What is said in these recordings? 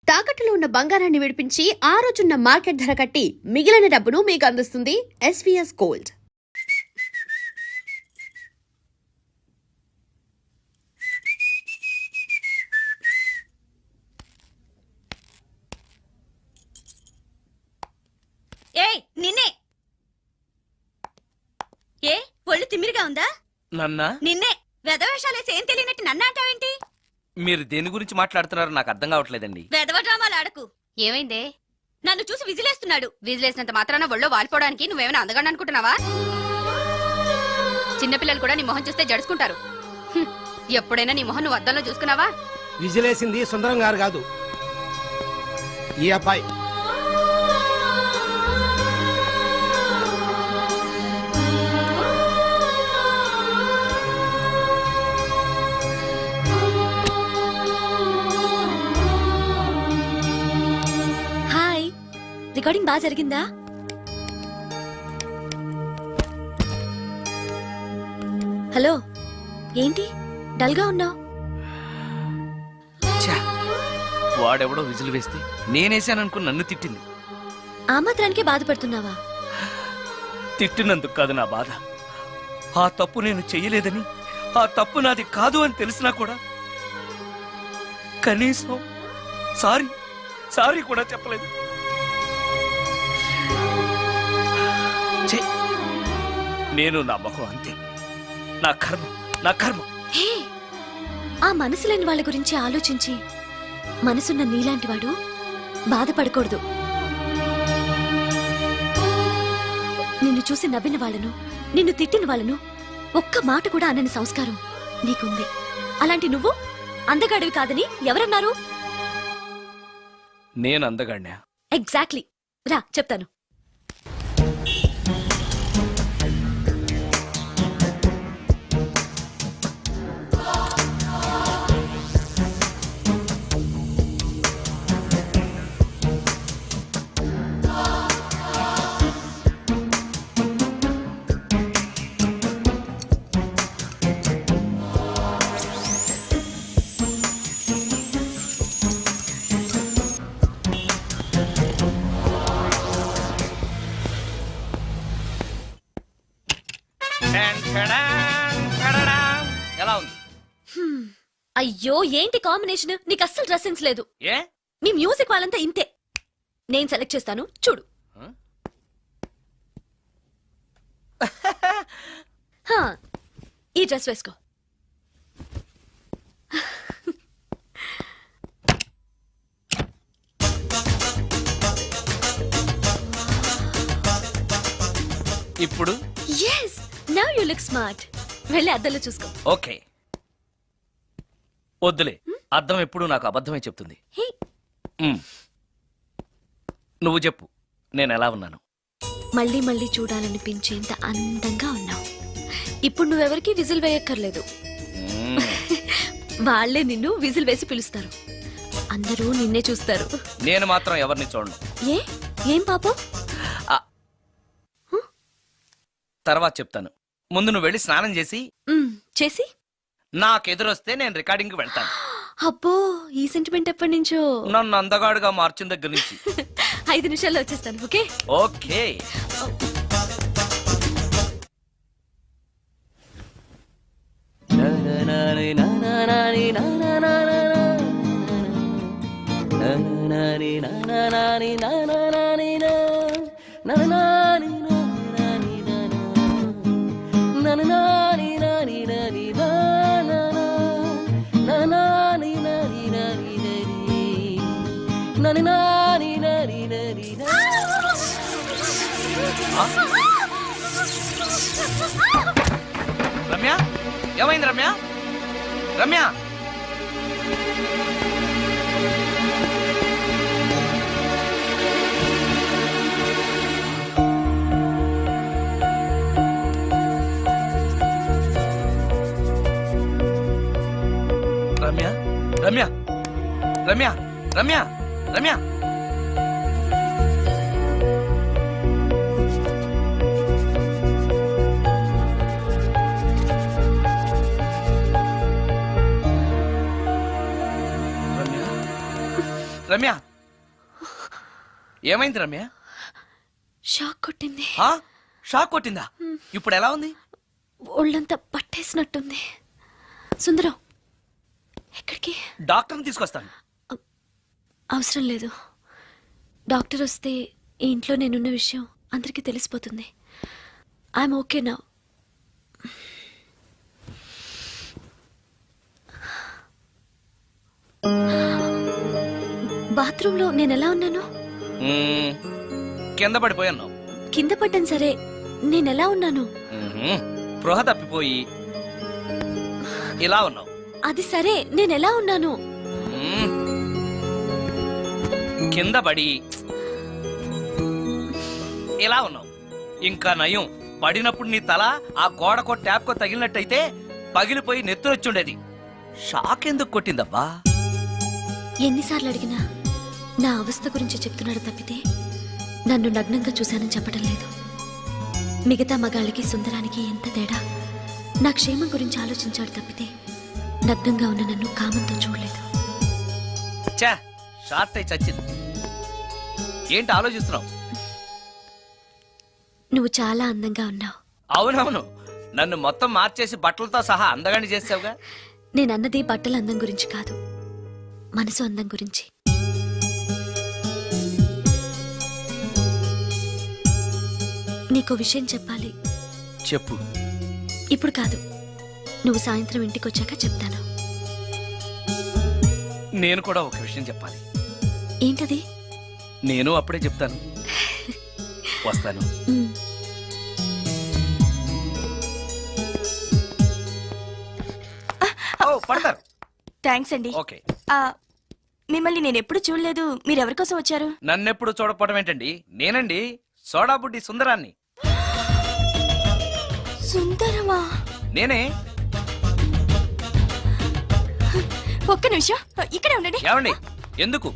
తాకట్టులో ఉన్న బంగారాన్ని విడిపించి ఆ రోజున్న మార్కెట్ ధర కట్టి మిగిలిన డబ్బును మీకు అందిస్తుంది ఎస్వీఎస్ గోల్డ్. ఏయ్ నిన్నే. ఏ ఒళ్ళు తిమ్మిరిగా ఉందా? నిన్నే వెధవేషాలేసి ఏం తెలియనట్టు నన్ను అంటావేంటి? మీరు దేని గురించి మాట్లాడుతున్నారో నాకు అర్థం కావట్లేదండి. వెధవ డ్రామాలు ఆడకు. ఏమైందే? నన్ను చూసి విజిలేస్తున్నాడు. విజిలేసినంత మాత్రాన ఒళ్ళో వాలిపోవడానికి నువ్వేమైనా అందగాడు అనుకుంటున్నావా? చిన్నపిల్లలు కూడా నీ మొహం చూస్తే జడుచుకుంటారు. ఎప్పుడైనా నీ మొహం నువ్వు అద్దంలో చూసుకున్నావా? విజిలేసింది సుందరం గారు కాదు, ఈ అబ్బాయి. రికార్డింగ్ బాగా జరిగిందా? హలో, ఏంటి డల్ గా ఉన్నావు? వాడెవడో విజిల్ వేస్తే నేనేసాననుకుని నన్ను తిట్టింది. ఆ మాత్రానికే బాధపడుతున్నావా? తిట్టినందుకు కాదు నా బాధ. ఆ తప్పు నేను చెయ్యలేదని, ఆ తప్పు నాది కాదు అని తెలిసినా కూడా కనీసం సారీ కూడా చెప్పలేదు. నేను నా మొహం అంతే. నా కర్మ. ఆ మనసు లేని వాళ్ళ గురించి ఆలోచించి మనసున్న నీలాంటి వాడు బాధపడకూడదు. నిన్ను చూసి నవ్విన వాళ్ళను, నిన్ను తిట్టిన వాళ్ళను ఒక్క మాట కూడా అనని సంస్కారం నీకుంది. అలాంటి నువ్వు అందగాడివి కాదని ఎవరన్నారు? నేను అందగాడినా? ఎగ్జాక్ట్లీ. రా చెప్తాను. ఎలా ఉంది? అయ్యో, ఏంటి కాంబినేషన్? నీకు అస్సలు డ్రెస్ సెన్స్ లేదు. ఏ? మీ మ్యూజిక్ వాళ్ళంతా ఇంతే. నేను సెలెక్ట్ చేస్తాను, చూడు. ఈ డ్రెస్ వేసుకో. ఇప్పుడు yes, now you look smart. వెళ్ళి అద్దంలో చూసుకో. ఓకే. వద్దులే, అద్దం ఎప్పుడు నాకు అబద్ధమే చెప్తుంది. నువ్వు చెప్పు, నేను ఎలా ఉన్నాను? మళ్ళీ మళ్ళీ చూడాలనిపించేంత అందంగా ఉన్నావు. ఇప్పుడు నువ్వెవరికి విజిల్ వేయక్కర్లేదు. వాళ్లే నిన్ను విజిల్ వేసి పిలుస్తారు. అందరూ నిన్నే చూస్తారు. నేను మాత్రం ఎవరిని చూడను. ఏం పాపం? తర్వాత చెప్తాను. ముందు నువ్వు వెళ్ళి స్నానం చేసి నాకెదురొస్తే నేను రికార్డింగ్ కి వెళ్తాను. అబ్బో, ఈ సెంటిమెంట్ ఎప్పటి నుంచో? నన్ను అందగాడుగా మార్చిన దగ్గర నుంచి. 5 నిమిషాల్లో వచ్చేస్తాను. Okay okay. రమ్య, ఏమైంది రమ్య? రమ్య, రమ్య, రమ్య, రమ్య, రమ్య, రమ్య. రమ్య ఏమైంది రమ్య? షాక్ కొట్టింది. ఆ? షాక్ కొట్టిందా? ఇప్పుడు ఎలా ఉంది? ఒళ్ళంతా పట్టేసినట్టుంది. సుందరం, ఎక్కడికి? డాక్టర్ని తీసుకొస్తాను. అవసరం లేదు. డాక్టర్ వస్తే ఈ ఇంట్లో నేనున్న విషయం అందరికీ తెలిసిపోతుంది. ఐఎమ్ ఓకే నా. బాత్రూంలో నేను ఎలా ఉన్నాను? మ్మ్. కింద పడిపోయాను. కింద పడ్డాను సరే, నేను ఎలా ఉన్నాను? స్పృహ తప్పిపోయి ఇలా ఉన్నావు. అది సరే, నేను ఎలా ఉన్నాను? మ్మ్. కింద పడి ఇలా ఉన్నావు. ఇంకా నయం, పడినప్పుడు నీ తల ఆ గోడకో ట్యాప్కో తగిలినట్టయితే పగిలిపోయి నెత్తురొచ్చుండేది. షాక్ ఎందుకు కొట్టిందబ్బా? ఎన్నిసార్లు అడిగినా నా అవస్థ గురించి చెప్తున్నాడు తప్పితే నన్ను నగ్నంగా చూశానని చెప్పడం లేదు. మిగతా మగాళ్ళకి సుందరానికి ఎంత తేడా. నా క్షేమం గురించి ఆలోచించాడు తప్పితే నగ్నంగా ఉన్న నన్ను కామంతో చూడలేదు. చా, షార్ట్ అయి చచ్చింది. ఏంటి ఆలోచిస్తున్నావు? నువ్వు చాలా అందంగా ఉన్నావు. అవునవును, నన్ను మొత్తం మార్చేసి బట్టలతో సహా అందగాని చేసావుగా. నేనన్నది బట్టల అందం గురించి కాదు, మనసు అందం గురించి. నీకో విషయం చెప్పాలి. చెప్పు. ఇప్పుడు కాదు, నువ్వు సాయంత్రం ఇంటికి వచ్చాక చెప్తాను. నేను కూడా ఒక విషయం చెప్పాలి. ఏంటది? నేను అప్పుడే చెప్తాను. వస్తాను. ఉమ్. ఓ, పడతారు. థ్యాంక్స్ అండి. ఓకే. మిమ్మల్ని నేను ఎప్పుడు చూడలేదు. మీరు ఎవరి కోసం వచ్చారు? నన్నెప్పుడు చూడకపోవడం ఏంటండి? నేనండి, సోడా బుడ్డి సుందరాన్ని. సుందరమా? నేనే. ఒక్క నిమిషం ఇక్కడే ఉండండి. ఏమండి? ఎందుకు?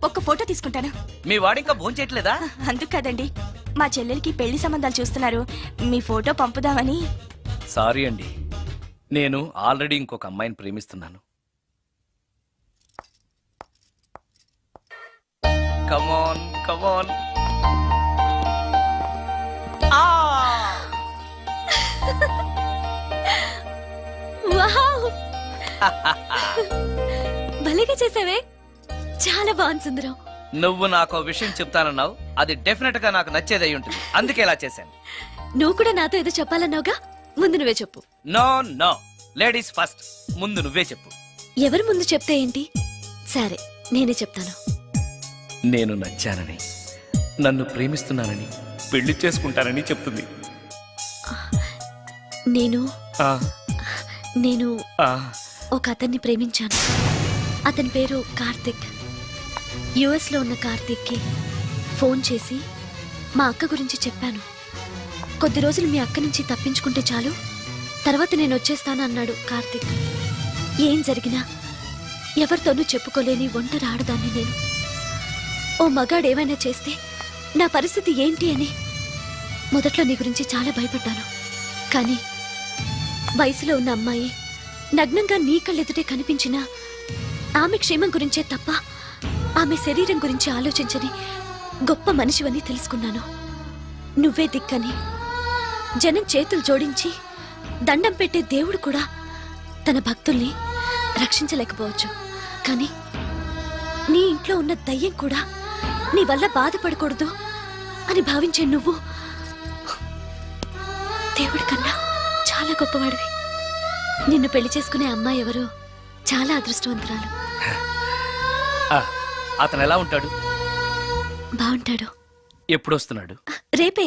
ఒక్క ఫోటో తీసుకుంటాను. మీ వాడింకా భోంచేయట్లేదా? అందుకు కాదండి, మా చెల్లెలకి పెళ్లి సంబంధాలు చూస్తున్నారు. మీ ఫోటో పంపుదామని. సారీ అండి, నేను ఆల్రెడీ ఇంకొక అమ్మాయిని ప్రేమిస్తున్నాను. కమాన్ కమాన్. వావ్! భలేగా చేసావే. చాలా బాగుంది సుందరం. నువ్వు నాకు విషయం చెప్తానన్నావు, అది డెఫినెట్ గా నాకు నచ్చేదై ఉంటుంది. అందుకే ఇలా చేశాను. నువ్వు కూడా నాతో ఏదో చెప్పాలన్నావుగా, ముందు నువ్వే చెప్పు. No no, ladies first. ముందు నువ్వే చెప్పు. ఎవరి ముందు చెప్తే ఏంటి? సరే, నేనే చెప్తాను. నేను నచ్చానని, నన్ను ప్రేమిస్తున్నానని, పెళ్లి చేసుకుంటానని చెప్తుంది. నేను ఆ, నేను ఆ, ఒక అతన్ని ప్రేమించాను. అతని పేరు కార్తిక్. యుఎస్ లో ఉన్న కార్తిక్కి ఫోన్ చేసి మా అక్క గురించి చెప్పాను. కొద్ది రోజులు మీ అక్క నుంచి తప్పించుకుంటే చాలు, తర్వాత నేను వచ్చేస్తాను అన్నాడు కార్తిక్. ఏం జరిగినా ఎవరితోనూ చెప్పుకోలేని ఒంటరి ఆడదాన్ని నేను. ఓ మగాడు ఏమైనా చేస్తే నా పరిస్థితి ఏంటి అని మొదట్లో నీ గురించి చాలా భయపడ్డాను. కానీ వయసులో ఉన్న అమ్మాయి నగ్నంగా నీ కళ్ళెదుటే కనిపించినా ఆమె క్షేమం గురించే తప్ప ఆమె శరీరం గురించి ఆలోచించని గొప్ప మనిషివని తెలుసుకున్నాను. నువ్వే దిక్కని. జనం చేతులు జోడించి దండం పెట్టే దేవుడు కూడా తన భక్తుల్ని రక్షించలేకపోవచ్చు. కానీ నీ ఇంట్లో ఉన్న దయ్యం కూడా నీ వల్ల బాధపడకూడదు అని భావించే నువ్వు దేవుడి కన్నా చాలా గొప్పవాడివి. నిన్ను పెళ్లి చేసుకునే అమ్మాయి ఎవరో చాలా అదృష్టవంతురాలు. ఆ, అతను ఎలా ఉంటాడు? బాగుంటాడు. ఎప్పుడు వస్తున్నాడు? రేపే.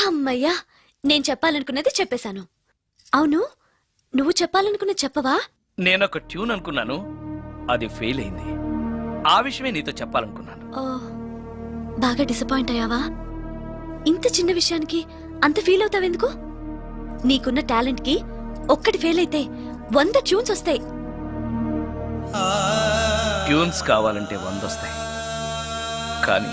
అమ్మయ్యా, నేను చెప్పాలనుకున్నది చెప్పేశాను. అవును, నువ్వు చెప్పాలనుకున్నది చెప్పవా? నేనొక ట్యూన్ అనుకున్నాను, అది ఫెయిల్ అయింది. ఆ విషయమే నీతో చెప్పాలనుకున్నాను. ఓ, బాగా డిసప్పాయింట్ అయ్యావా? ఇంత చిన్న విషయానికి అంత ఫీల్ అవుతావెందుకు? నీకున్న టాలెంట్ కి ఒక్కటి ఫెయిల్ అయితే 100 ట్యూన్స్ వస్తాయి. ట్యూన్స్ కావాలంటే 100 వస్తాయి, కానీ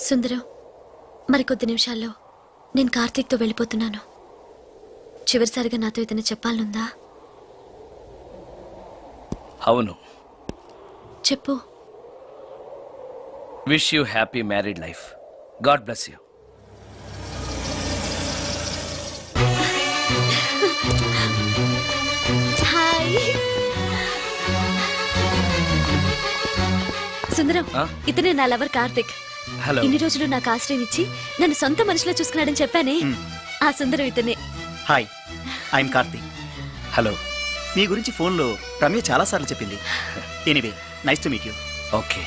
సుందరం, మరికొద్ది నిమిషాల్లో నేను కార్తీక్తో వెళ్ళిపోతున్నాను. చివరిసారిగా నాతో ఏదైనా చెప్పాలనుందా? అవును. చెప్పు. Wish you happy married life. God bless you. Hi Sundaram, ఆ? ఇతనే నా లవర్ కార్తిక్. హలో. ఇన్ని రోజులు నాకు ఆశ్రయం ఇచ్చి నన్ను సొంత మనిషిలో చూసుకున్నాడని చెప్పానే, ఆ సుందరం ఇతనే. Hi, I'm Karthik. హలో. మీ గురించి ఫోన్లో రమ్య చాలాసార్లు చెప్పింది. Anyway, nice to meet you. Okay.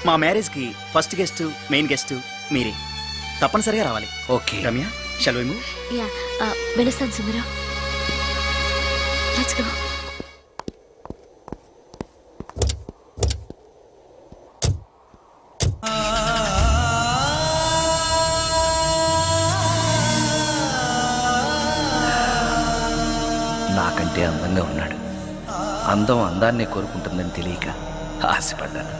మా మ్యారేజ్కి ఫస్ట్ గెస్ట్, మెయిన్ గెస్ట్ మీరే. తప్పనిసరిగా రావాలి. Okay. Ramya, shall we move? Yeah, వెళ్ళొస్తాను సుందరం. Let's go. నాకంటే అందంగా ఉన్నాడు. అందం అందాన్నే కోరుకుంటుందని తెలియక ఆశపడ్డాను.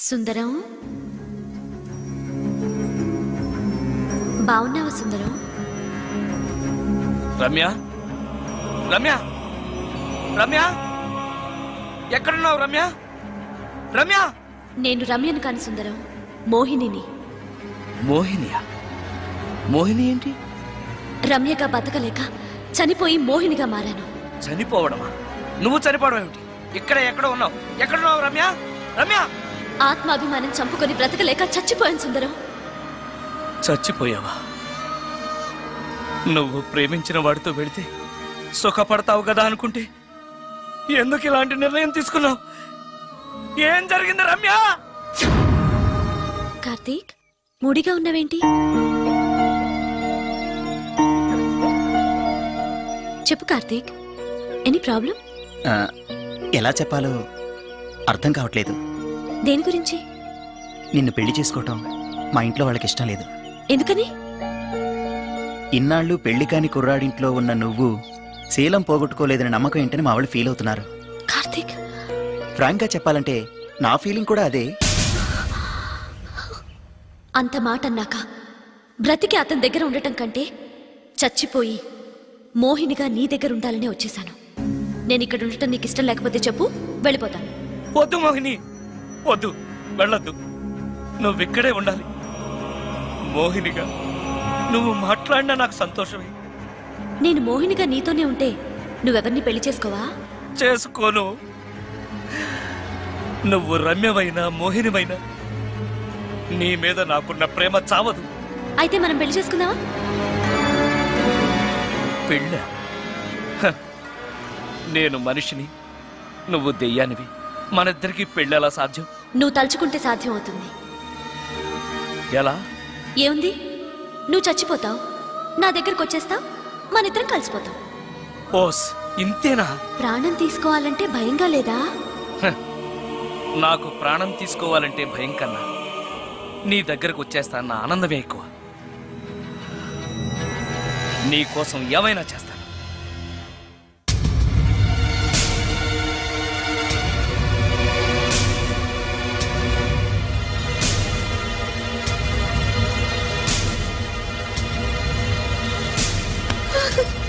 సుందరం, బాగున్నావా సుందరం? రమ్య, రమ్య, రమ్య, ఎక్కడున్నావు రమ్య? రమ్య. నేను రమ్యను కాని సుందరం, మోహినిని. మోహినియా? మోహిని ఏంటి? రమ్యగా బతకలేక చనిపోయి మోహినిగా మారాను. చనిపోవడమా? నువ్వు చనిపోవడం ఏమిటి? ఇక్కడ ఎక్కడ ఉన్నావు? ఎక్కడున్నావు రమ్య? రమ్య. ఆత్మాభిమానం చంపుకొని బ్రతకలేక చచ్చిపోయాను సుందరం. చచ్చిపోయావా? నువ్వు ప్రేమించిన వాడితో వెళితే సుఖపడతావు కదా అనుకుంటే ఎందుకు ఇలాంటి నిర్ణయం తీసుకున్నావు? ఏం జరిగింది రమ్య? కార్తీక్, మూడిగా ఉన్నవేంటి? చెప్పు కార్తీక్, ఎనీ ప్రాబ్లం? ఎలా చెప్పాలో అర్థం కావట్లేదు. దేని గురించి? నిన్ను పెళ్లి చేసుకోవటం మా ఇంట్లో వాళ్ళకి ఇష్టం లేదు. ఎందుకని? ఇన్నాళ్ళు పెళ్లి కాని కుర్రాడింట్లో ఉన్న నువ్వు శీలం పోగొట్టుకోలేదని నమ్మకం ఏంటని మా వాళ్ళు ఫీల్ అవుతున్నారు. కార్తీక్, ఫ్రాంక్ గా చెప్పాలంటే నా ఫీలింగ్ కూడా అదే. అంత మాట అన్నాక బ్రతికి అతని దగ్గర ఉండటం కంటే చచ్చిపోయి మోహినిగా నీ దగ్గర ఉండాలనే వచ్చేశాను. నేను ఇక్కడ ఉండటం నీకు ఇష్టం లేకపోతే చెప్పు, వెళ్ళిపోతాను. వద్దు మోహిని, వద్దు, వెళ్ళొద్దు. నువ్విక్కడే ఉండాలి. మోహినిగా నువ్వు మాట్లాడినా నాకు సంతోషమే. నేను మోహినిగా నీతోనే ఉంటే నువ్వెవరిని పెళ్లి చేసుకోవా? చేసుకోను. నువ్వు రమ్యమైనా మోహినిమైనా నీ మీద నాకున్న ప్రేమ చావదు. అయితే మనం పెళ్లి చేసుకుందావా? పెళ్ళ? హ, నేను మనిషిని, నువ్వు దెయ్యానివి. మనిద్దరికి పెళ్ళెలా సాధ్యం? నువ్వు తలుచుకుంటే సాధ్యం అవుతుంది. ఎలా? ఏముంది, నువ్వు చచ్చిపోతావు, నా దగ్గరకు వచ్చేస్తావు, మనిద్దరం కలిసిపోతాం. ఓస్, ఇంతేనా? ప్రాణం తీసుకోవాలంటే భయంగా లేదా? హ, నాకు ప్రాణం తీసుకోవాలంటే భయం కన్నా నీ దగ్గరకు వచ్చేస్తాన్న ఆనందమే ఎక్కువ. నీ కోసం ఏమైనా చేస్తాను.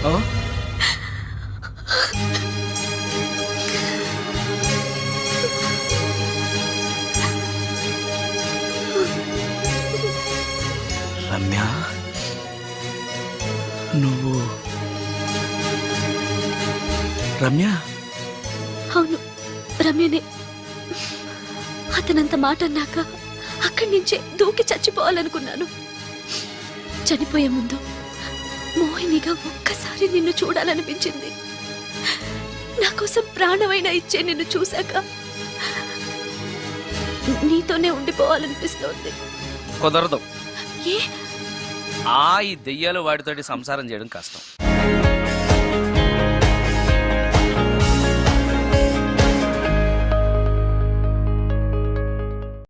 ఆ? రమ్య, నువ్వు రమ్య? అవును, రమ్యనే. అతనంత మాట అన్నాక అక్కడి నుంచే దూకి చచ్చిపోవాలనుకున్నాను. చనిపోయే ముందు మోహినిగా ఒక్కసారి నిన్ను చూడాలనిపించింది. నా కోసం ప్రాణమైనా ఇచ్చే నిన్ను చూశాక నీతోనే ఉండిపోవాలనిపిస్తోంది. కుదరదు. ఏ? ఈ దెయ్యాలు వాడితోటి సంసారం చేయడం కష్టం.